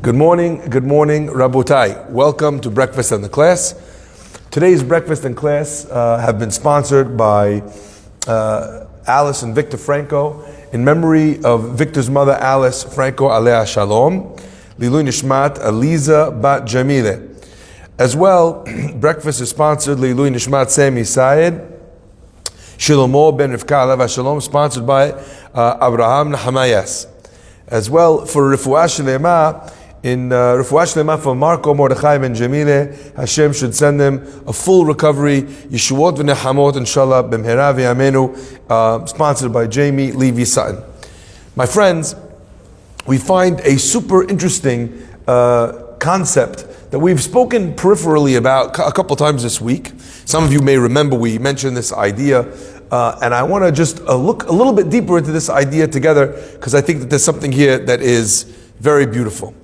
Good morning, Rabotai. Welcome to Breakfast and the Class. Today's breakfast and class have been sponsored by Alice and Victor Franco in memory of Victor's mother, Alice Franco, alea shalom, Lilui Nishmat, Aliza Bat Jamile. As well, breakfast is sponsored Lilui Nishmat Sami Sayed, Shilomo ben Rivka alea shalom, sponsored by Abraham Nahamayas. As well, for Refuah Shlema, in Refuah Shlema for Marco Mordechai ben Jamile, Hashem should send them a full recovery, Yeshuot v'Nechamot, inshallah, b'mhera v'yamenu, sponsored by Jamie Levy Sutton. My friends, we find a super interesting concept that we've spoken peripherally about a couple times this week. Some of you may remember we mentioned this idea, and I want to just look a little bit deeper into this idea together, because I think that there's something here that is very beautiful.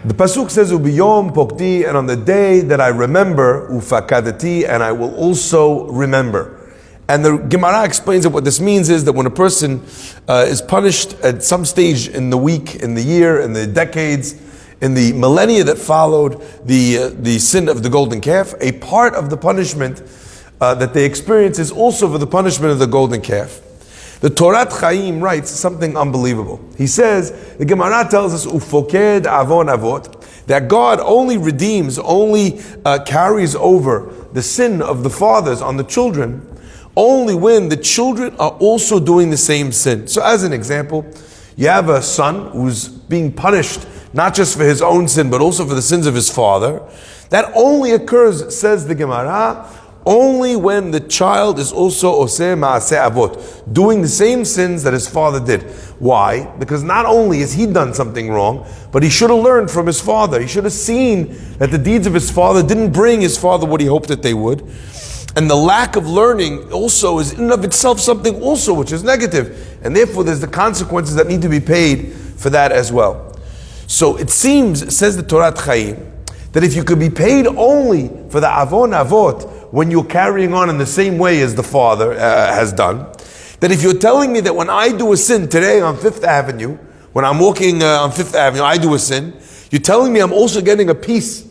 The pasuk says, "Ubiyom pokti," and on the day that I remember, ufakadati, and I will also remember. And the Gemara explains that what this means is that when a person is punished at some stage in the week, in the year, in the decades, in the millennia that followed the sin of the golden calf, a part of the punishment that they experience is also for the punishment of the golden calf. The Torah Chaim writes something unbelievable. He says, the Gemara tells us, Ufoked avon avot, that God only redeems, only carries over the sin of the fathers on the children, only when the children are also doing the same sin. So as an example, you have a son who's being punished not just for his own sin, but also for the sins of his father. That only occurs, says the Gemara, only when the child is also oseh ma'aseh avot, doing the same sins that his father did. Why? Because not only has he done something wrong, but he should have learned from his father. He should have seen that the deeds of his father didn't bring his father what he hoped that they would. And the lack of learning also is in and of itself something also which is negative. And therefore there's the consequences that need to be paid for that as well. So it seems, says the Torah Chaim, that if you could be paid only for the avon avot when you're carrying on in the same way as the father has done, that if you're telling me that when I do a sin today on Fifth Avenue, when I'm walking on Fifth Avenue, I do a sin, you're telling me I'm also getting a piece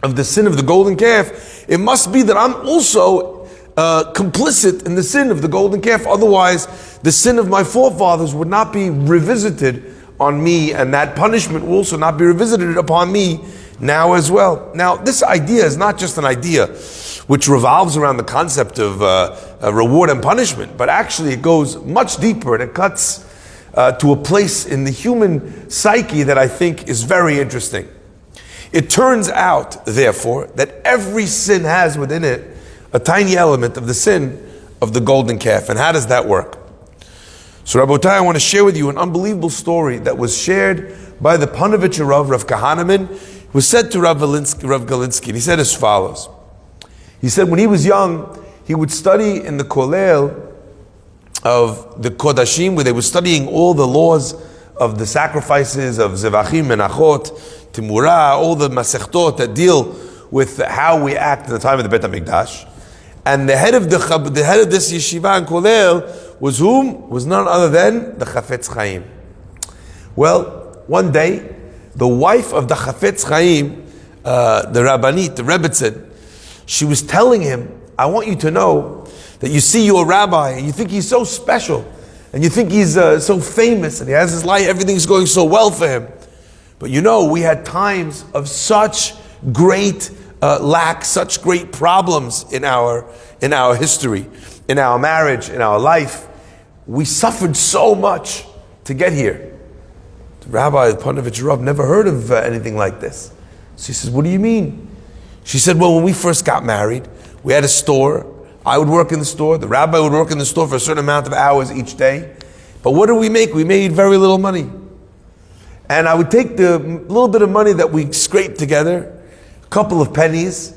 of the sin of the golden calf, it must be that I'm also complicit in the sin of the golden calf. Otherwise, the sin of my forefathers would not be revisited on me, and that punishment will also not be revisited upon me now as well. Now, this idea is not just an idea which revolves around the concept of reward and punishment, but actually it goes much deeper, and it cuts to a place in the human psyche that I think is very interesting. It turns out, therefore, that every sin has within it a tiny element of the sin of the golden calf. And how does that work? So, Rabotai, I want to share with you an unbelievable story that was shared by the Panovich Rav Kahneman, who said to Rav Galinsky, and he said as follows. He said when he was young, he would study in the Kollel of the Kodashim, where they were studying all the laws of the sacrifices of Zevachim, Menachot, Timurah, all the Masechtot that deal with how we act in the time of the Bet HaMikdash. And the head of this yeshiva in Kollel was whom? Was none other than the Chafetz Chaim. Well, one day, the wife of the Chafetz Chaim, the Rabbanit, the Rebbetzin, she was telling him, I want you to know that you see your rabbi and you think he's so special and you think he's so famous and he has his life, everything's going so well for him. But you know, we had times of such great lack, such great problems in our history, in our marriage, in our life. We suffered so much to get here. The Rabbi, the Panovich Rav, never heard of anything like this. So he says, what do you mean? She said, well, when we first got married, we had a store. I would work in the store. The rabbi would work in the store for a certain amount of hours each day. But what did we make? We made very little money. And I would take the little bit of money that we scraped together, a couple of pennies,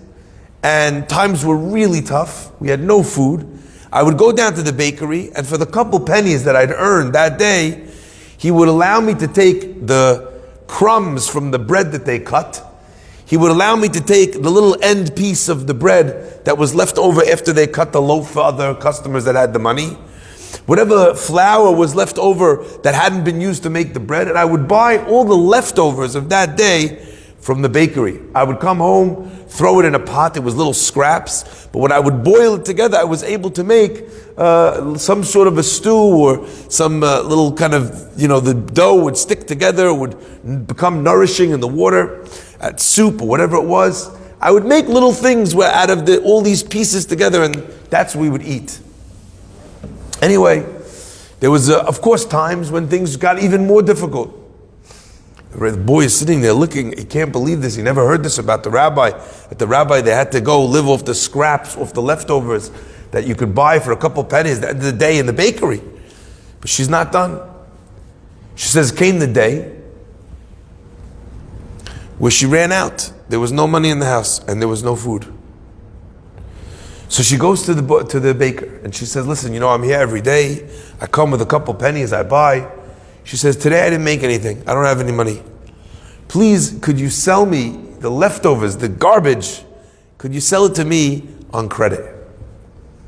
and times were really tough. We had no food. I would go down to the bakery, and for the couple pennies that I'd earned that day, he would allow me to take the crumbs from the bread that they cut. He would allow me to take the little end piece of the bread that was left over after they cut the loaf for other customers that had the money. whatever flour was left over that hadn't been used to make the bread, and I would buy all the leftovers of that day from the bakery. I would come home, throw it in a pot. It was little scraps, but when I would boil it together, I was able to make some sort of a stew or some little kind of, the dough would stick together, would become nourishing in the water, at soup or whatever it was. I would make little things where out of all these pieces together, and that's what we would eat. Anyway, there was, of course, times when things got even more difficult. The boy is sitting there looking, he can't believe this, he never heard this about the rabbi. At the rabbi, they had to go live off the scraps, off the leftovers that you could buy for a couple pennies at the end of the day in the bakery. But she's not done. She says, came the day where she ran out. There was no money in the house and there was no food. So she goes to the baker and she says, listen, I'm here every day. I come with a couple pennies, I buy. She says, today I didn't make anything. I don't have any money. Please, could you sell me the leftovers, the garbage? Could you sell it to me on credit?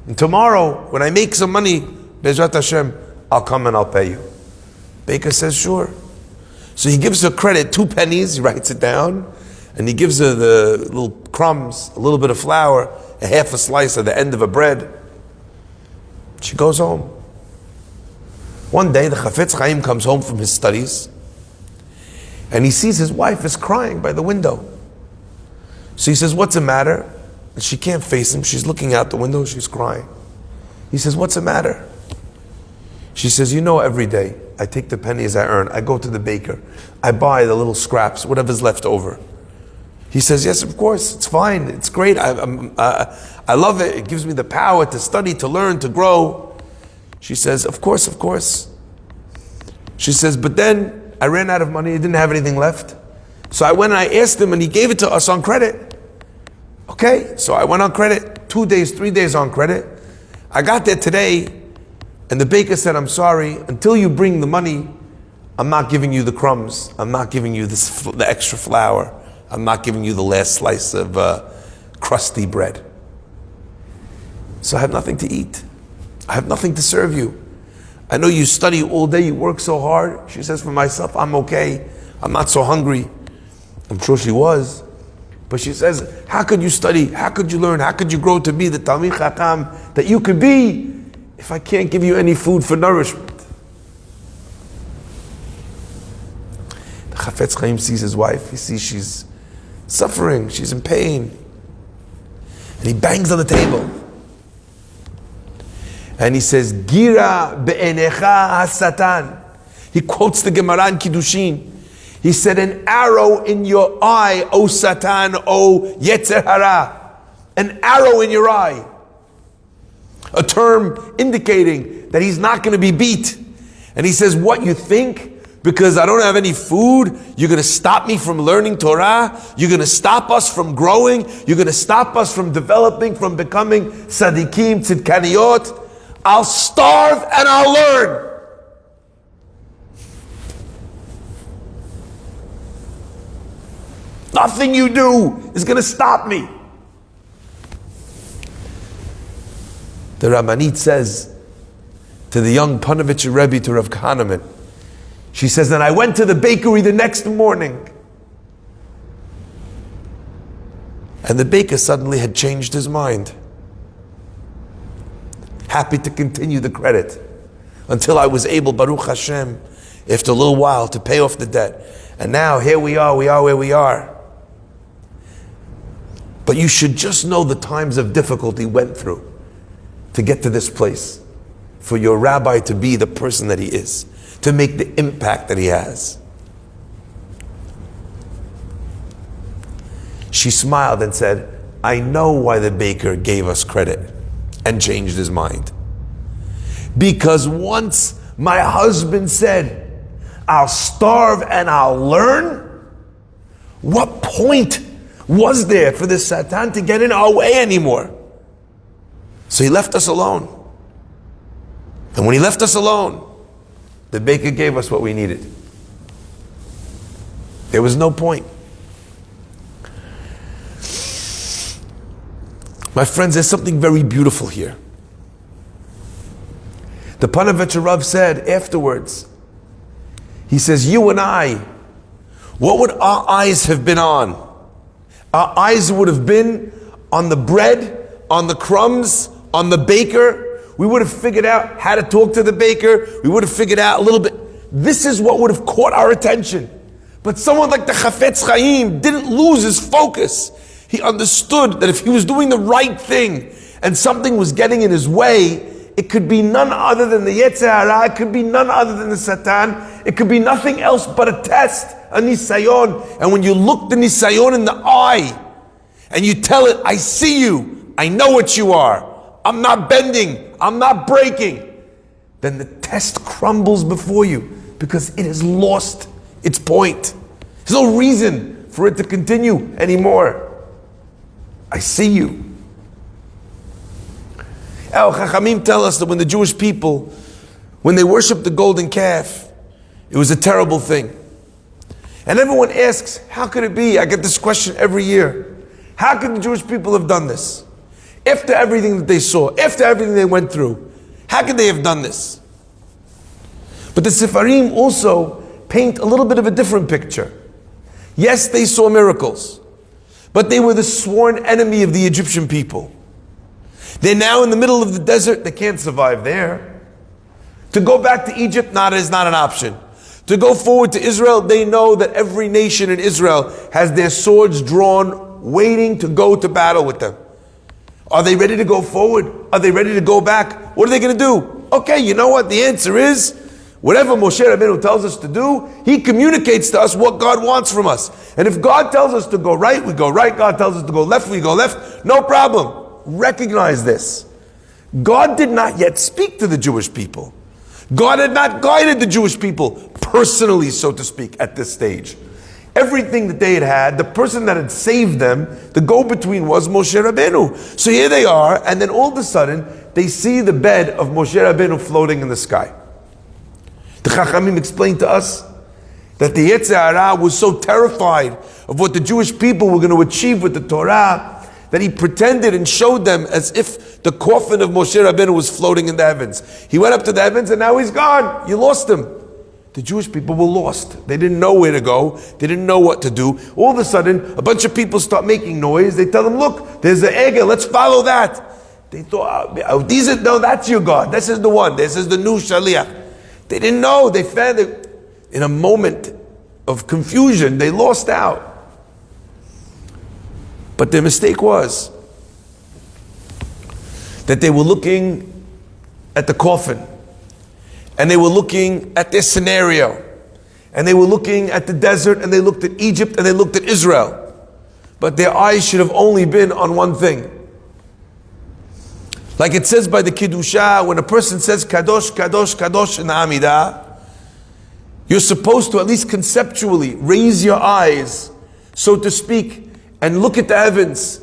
And tomorrow, when I make some money, Be'ezrat Hashem, I'll come and I'll pay you. Baker says, sure. So he gives her credit, 2 pennies, he writes it down, and he gives her the little crumbs, a little bit of flour, a half a slice at the end of a bread. She goes home. One day, the Chafetz Chaim comes home from his studies, and he sees his wife is crying by the window. So he says, what's the matter? And she can't face him. She's looking out the window, she's crying. He says, what's the matter? She says, every day, I take the pennies I earn, I go to the baker, I buy the little scraps, whatever's left over. He says, yes, of course, it's fine, it's great, I love it, it gives me the power to study, to learn, to grow. She says, of course. She says, but then I ran out of money, I didn't have anything left. So I went and I asked him and he gave it to us on credit. Okay, so I went on credit, 2 days, 3 days on credit. I got there today and the baker said, I'm sorry, until you bring the money, I'm not giving you the crumbs, I'm not giving you the extra flour, I'm not giving you the last slice of crusty bread. So I have nothing to eat. I have nothing to serve you. I know you study all day, you work so hard. She says, for myself, I'm okay. I'm not so hungry. I'm sure she was. But she says, how could you study? How could you learn? How could you grow to be the Talmid Chacham that you could be if I can't give you any food for nourishment? The Chafetz Chaim sees his wife. He sees she's suffering. She's in pain. And he bangs on the table. And he says, Gira be'enecha hasatan. He quotes the Gemara in Kiddushin. He said, an arrow in your eye, O Satan, O Yetzer Hara. An arrow in your eye. A term indicating that he's not going to be beat. And he says, what you think? Because I don't have any food, you're going to stop me from learning Torah? You're going to stop us from growing? You're going to stop us from developing, from becoming tzaddikim, tzidkaniyot? I'll starve and I'll learn. Nothing you do is going to stop me. The Rabbanit says to the young Panovich Rebbe, to Rav Kahneman, she says, and I went to the bakery the next morning. And the baker suddenly had changed his mind. Happy to continue the credit until I was able, Baruch Hashem, after a little while, to pay off the debt. And now here we are where we are. But you should just know the times of difficulty went through to get to this place, for your rabbi to be the person that he is, to make the impact that he has. She smiled and said, I know why the baker gave us credit and changed his mind. Because once my husband said, I'll starve and I'll learn, what point was there for the Satan to get in our way anymore? So he left us alone. And when he left us alone, the baker gave us what we needed. There was no point. My friends, there's something very beautiful here. The Panovich Rav said afterwards, he says, you and I, what would our eyes have been on? Our eyes would have been on the bread, on the crumbs, on the baker. We would have figured out how to talk to the baker. We would have figured out a little bit. This is what would have caught our attention. But someone like the Chafetz Chaim didn't lose his focus. He understood that if he was doing the right thing and something was getting in his way, it could be none other than the Yetzer Hara, it could be none other than the Satan, it could be nothing else but a test, a nisayon. And when you look the nisayon in the eye, and you tell it, I see you, I know what you are, I'm not bending, I'm not breaking, then the test crumbles before you, because it has lost its point. There's no reason for it to continue anymore. I see you. Al Chachamim tell us that when the Jewish people, when they worshiped the golden calf, it was a terrible thing. And everyone asks, how could it be? I get this question every year. How could the Jewish people have done this? After everything that they saw, after everything they went through, how could they have done this? But the Sefarim also paint a little bit of a different picture. Yes, they saw miracles, but they were the sworn enemy of the Egyptian people. They're now in the middle of the desert, they can't survive there. To go back to Egypt is not an option. To go forward to Israel, they know that every nation in Israel has their swords drawn, waiting to go to battle with them. Are they ready to go forward? Are they ready to go back? What are they going to do? Okay, you know what? The answer is, whatever Moshe Rabbeinu tells us to do, he communicates to us what God wants from us. And if God tells us to go right, we go right. God tells us to go left, we go left. No problem. Recognize this. God did not yet speak to the Jewish people. God had not guided the Jewish people personally, so to speak, at this stage. Everything that they had, the person that had saved them, the go-between was Moshe Rabbeinu. So here they are, and then all of a sudden, they see the bed of Moshe Rabbeinu floating in the sky. The Chachamim explained to us that the Yetzer Hara was so terrified of what the Jewish people were going to achieve with the Torah that he pretended and showed them as if the coffin of Moshe Rabbeinu was floating in the heavens. He went up to the heavens and now he's gone. You lost him. The Jewish people were lost. They didn't know where to go. They didn't know what to do. All of a sudden, a bunch of people start making noise. They tell them, look, there's the Egel, let's follow that. They thought, no, that's your God. This is the one. This is the new Shaliach. They didn't know. They found it in a moment of confusion. They lost out. But their mistake was that they were looking at the coffin, and they were looking at this scenario, and they were looking at the desert, and they looked at Egypt, and they looked at Israel. But their eyes should have only been on one thing. Like it says by the Kiddusha, when a person says Kadosh, Kadosh, Kadosh in the Amidah, you're supposed to at least conceptually raise your eyes, so to speak, and look at the heavens.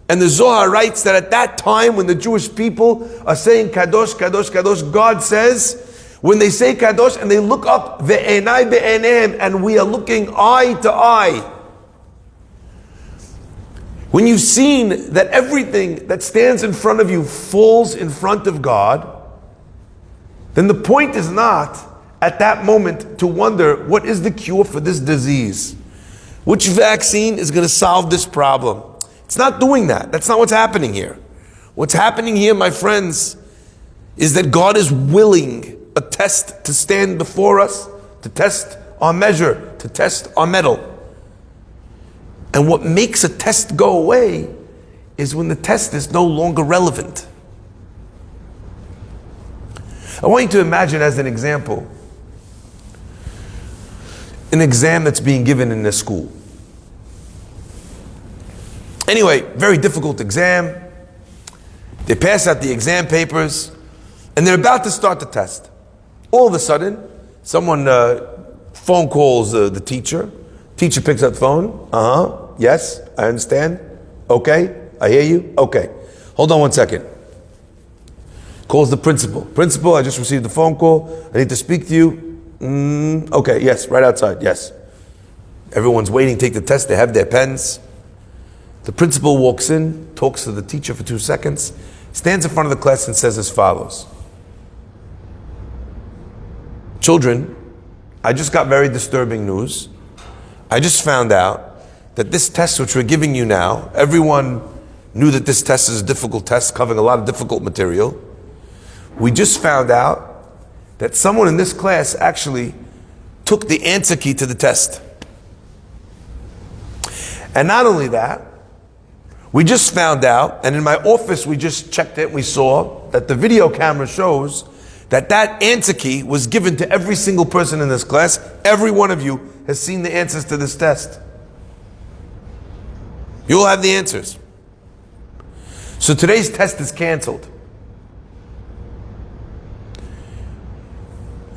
And the Zohar writes that at that time when the Jewish people are saying Kadosh, Kadosh, Kadosh, God says, when they say Kadosh and they look up, Ve'enai be'enehem, and we are looking eye to eye. When you've seen that everything that stands in front of you falls in front of God, then the point is not at that moment to wonder what is the cure for this disease. Which vaccine is going to solve this problem? It's not doing that. That's not what's happening here. What's happening here, my friends, is that God is willing a test to stand before us, to test our measure, to test our metal. And what makes a test go away is when the test is no longer relevant. I want you to imagine as an example, an exam that's being given in a school. Anyway, very difficult exam. They pass out the exam papers, and they're about to start the test. All of a sudden, someone phone calls the teacher. Teacher picks up the phone. Yes, I understand. Okay, I hear you. Okay, hold on one second. Calls the principal. Principal, I just received a phone call. I need to speak to you. Okay, yes, right outside, yes. Everyone's waiting to take the test. They have their pens. The principal walks in, talks to the teacher for 2 seconds, stands in front of the class and says as follows. Children, I just got very disturbing news. I just found out that this test which we're giving you now, everyone knew that this test is a difficult test covering a lot of difficult material. We just found out that someone in this class actually took the answer key to the test. And not only that, we just found out, and in my office we just checked it, we saw that the video camera shows that that answer key was given to every single person in this class. Every one of you has seen the answers to this test. You all have the answers. So today's test is canceled.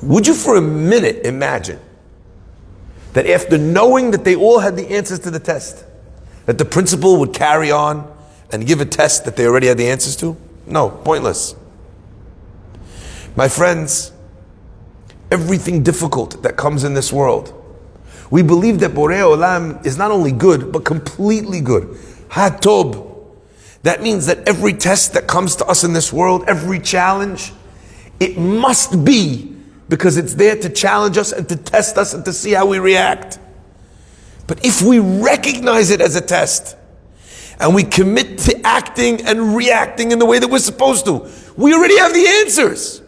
Would you for a minute imagine that after knowing that they all had the answers to the test, that the principal would carry on and give a test that they already had the answers to? No, pointless. My friends, everything difficult that comes in this world, we believe that Borei Olam is not only good, but completely good. Hatob. That means that every test that comes to us in this world, every challenge, it must be because it's there to challenge us and to test us and to see how we react. But if we recognize it as a test and we commit to acting and reacting in the way that we're supposed to, we already have the answers.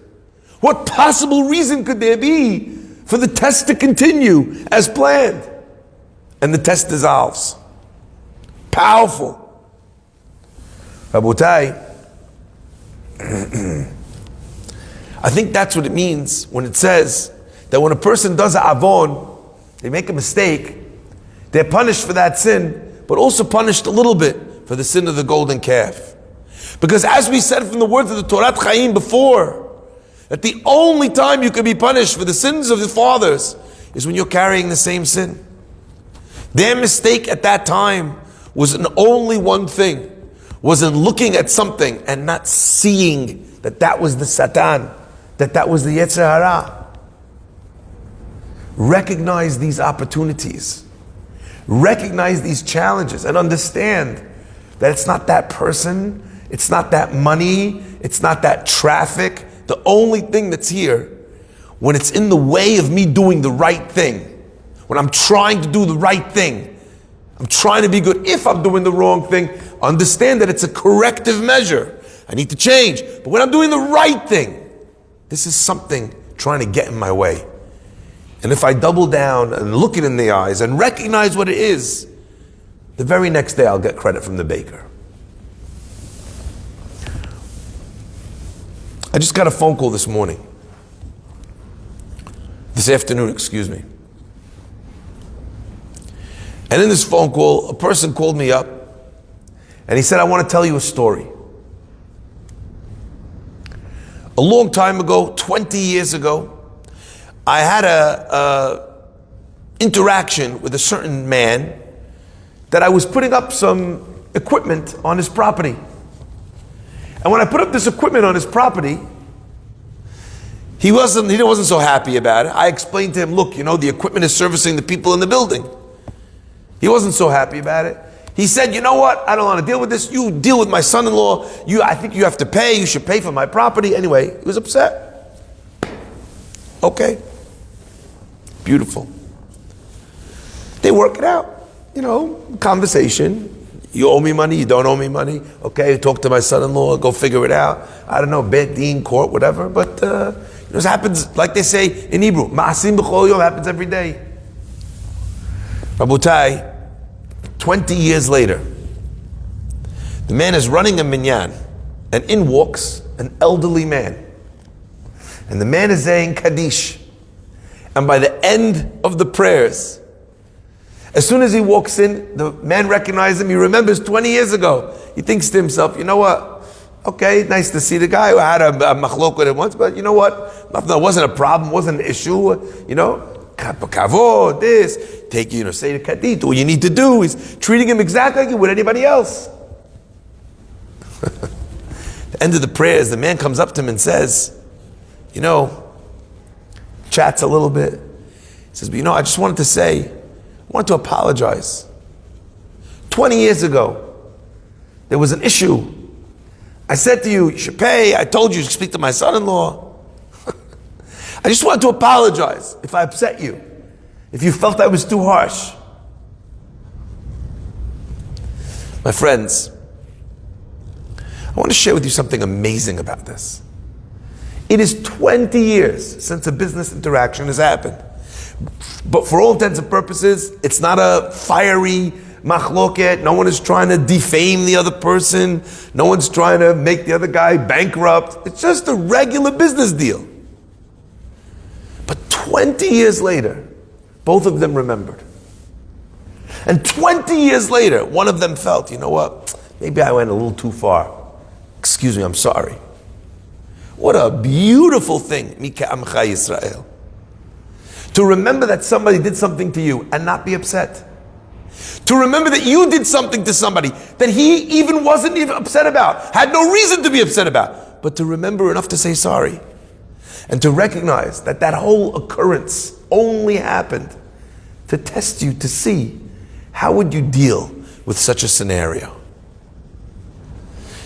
What possible reason could there be for the test to continue as planned? And the test dissolves. Powerful. Rabotai, I think that's what it means when it says that when a person does a avon, they make a mistake, they're punished for that sin, but also punished a little bit for the sin of the golden calf. Because as we said from the words of the Torah Chaim before, that the only time you can be punished for the sins of the fathers is when you're carrying the same sin. Their mistake at that time was in only one thing, was in looking at something and not seeing that that was the Satan, that was the Yetzer Hara. Recognize these opportunities. Recognize these challenges and understand that it's not that person, it's not that money, it's not that traffic. The only thing that's here, when it's in the way of me doing the right thing, when I'm trying to do the right thing, I'm trying to be good. If I'm doing the wrong thing, understand that it's a corrective measure. I need to change. But when I'm doing the right thing, this is something trying to get in my way. And if I double down and look it in the eyes and recognize what it is, the very next day I'll get credit from the baker. I just got a phone call this afternoon, excuse me. And in this phone call, a person called me up and he said, I want to tell you a story. A long time ago, 20 years ago, I had a interaction with a certain man that I was putting up some equipment on his property. And when I put up this equipment on his property, he wasn't so happy about it. I explained to him, look, the equipment is servicing the people in the building. He wasn't so happy about it. He said, you know what? I don't want to deal with this. You deal with my son-in-law. I think you have to pay. You should pay for my property. Anyway, he was upset. Okay. Beautiful. They work it out. Conversation. You owe me money, you don't owe me money. Okay, talk to my son-in-law, go figure it out. I don't know, Bet Din, court, whatever. But it happens, like they say in Hebrew, Ma'asim b'chol yom, happens every day. Rabotai, 20 years later, the man is running a minyan, and in walks an elderly man. And the man is saying Kaddish. And by the end of the prayers, as soon as he walks in, the man recognizes him. He remembers 20 years ago. He thinks to himself, you know what? Okay, nice to see the guy who had a machlok with him once, but you know what? That wasn't a problem, wasn't an issue. Kavod, this, take, say the kadit. All you need to do is treating him exactly like you would anybody else. The end of the prayers, the man comes up to him and says, chats a little bit. He says, but I just wanted to say, I want to apologize. 20 years ago, there was an issue. I said to you, you should pay. I told you to speak to my son-in-law. I just wanted to apologize if I upset you, if you felt I was too harsh. My friends, I want to share with you something amazing about this. It is 20 years since a business interaction has happened. But for all intents and purposes, it's not a fiery machloket. No one is trying to defame the other person. No one's trying to make the other guy bankrupt. It's just a regular business deal. But 20 years later, both of them remembered. And 20 years later, one of them felt, you know what? Maybe I went a little too far. Excuse me, I'm sorry. What a beautiful thing, Mika Amcha Yisrael. To remember that somebody did something to you and not be upset. To remember that you did something to somebody that he even wasn't even upset about, had no reason to be upset about, but to remember enough to say sorry. And to recognize that that whole occurrence only happened to test you, to see how would you deal with such a scenario.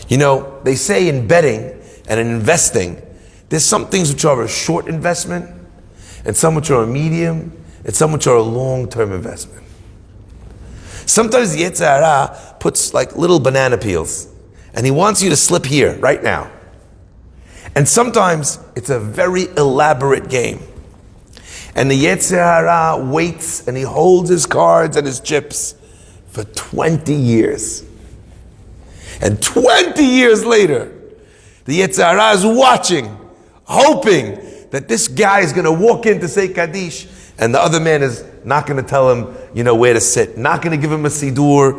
You know, they say in betting and in investing, there's some things which are a short investment, and some which are a medium, and some which are a long-term investment. Sometimes the Yetzer Hara puts like little banana peels, and he wants you to slip here, right now. And sometimes it's a very elaborate game. And the Yetzer Hara waits, and he holds his cards and his chips for 20 years. And 20 years later, the Yetzer Hara is watching, hoping that this guy is going to walk in to say Kaddish, and the other man is not going to tell him, you know, where to sit, not going to give him a sidur,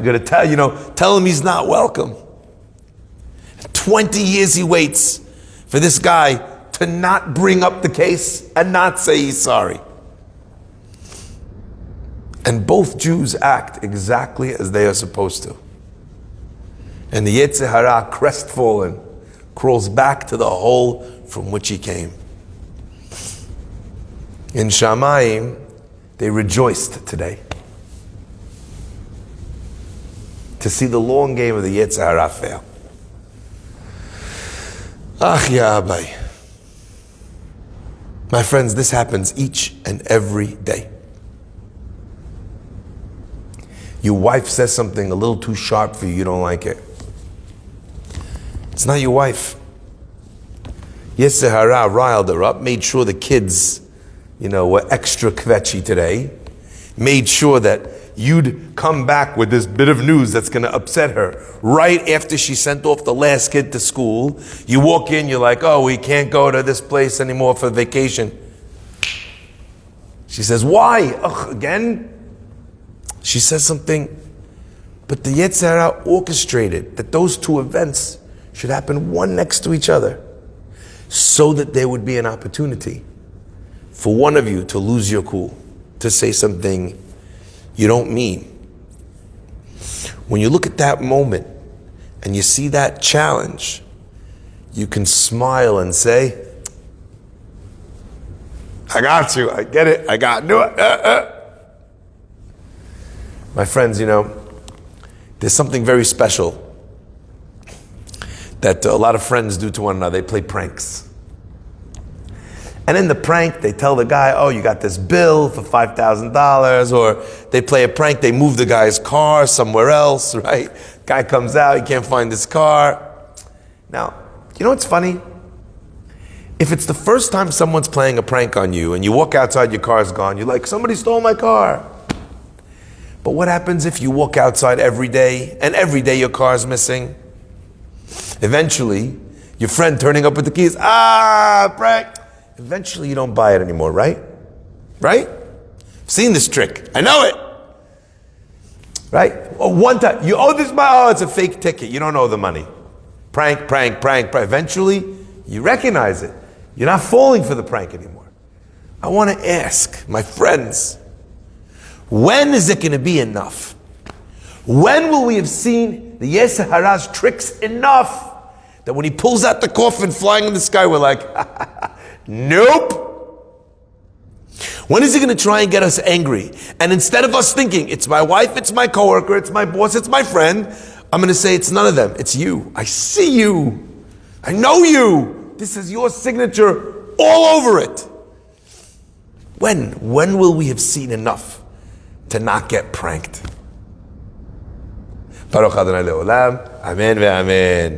going to tell him he's not welcome. 20 years he waits for this guy to not bring up the case and not say he's sorry. And both Jews act exactly as they are supposed to. And the Yetzer Hara, crestfallen, crawls back to the hole from which he came. In Shamayim, they rejoiced today to see the long game of the Yetzer Hara fail. Ach ya Abai. My friends, this happens each and every day. Your wife says something a little too sharp for you, you don't like it. It's not your wife. Yetzer Hara riled her up, made sure the kids, were extra kvetchy today, made sure that you'd come back with this bit of news that's going to upset her right after she sent off the last kid to school. You walk in, you're like, oh, we can't go to this place anymore for vacation. She says, why? Ugh, again? She says something, but the Yetzer Hara orchestrated that those two events should happen one next to each other so that there would be an opportunity for one of you to lose your cool, to say something you don't mean. When you look at that moment and you see that challenge, you can smile and say, I got you, I get it, I got do it. My friends, there's something very special that a lot of friends do to one another. They play pranks. And in the prank, they tell the guy, oh, you got this bill for $5,000, or they play a prank, they move the guy's car somewhere else, right? Guy comes out, he can't find his car. Now, you know what's funny? If it's the first time someone's playing a prank on you and you walk outside, your car's gone, you're like, somebody stole my car. But what happens if you walk outside every day and every day your car's missing? Eventually, your friend turning up with the keys, prank. Eventually you don't buy it anymore, right? Right? I've seen this trick. I know it. Right? Oh, one time, you owe this money. Oh, it's a fake ticket. You don't owe the money. Prank. Eventually, you recognize it. You're not falling for the prank anymore. I want to ask my friends, when is it going to be enough? When will we have seen the Yetzer Hara's tricks enough that when he pulls out the coffin flying in the sky, we're like, nope. When is he going to try and get us angry? And instead of us thinking, it's my wife, it's my coworker, it's my boss, it's my friend, I'm going to say it's none of them. It's you. I see you. I know you. This is your signature all over it. When will we have seen enough to not get pranked? Baruch Adonai Le'olam. Amen ve'amen.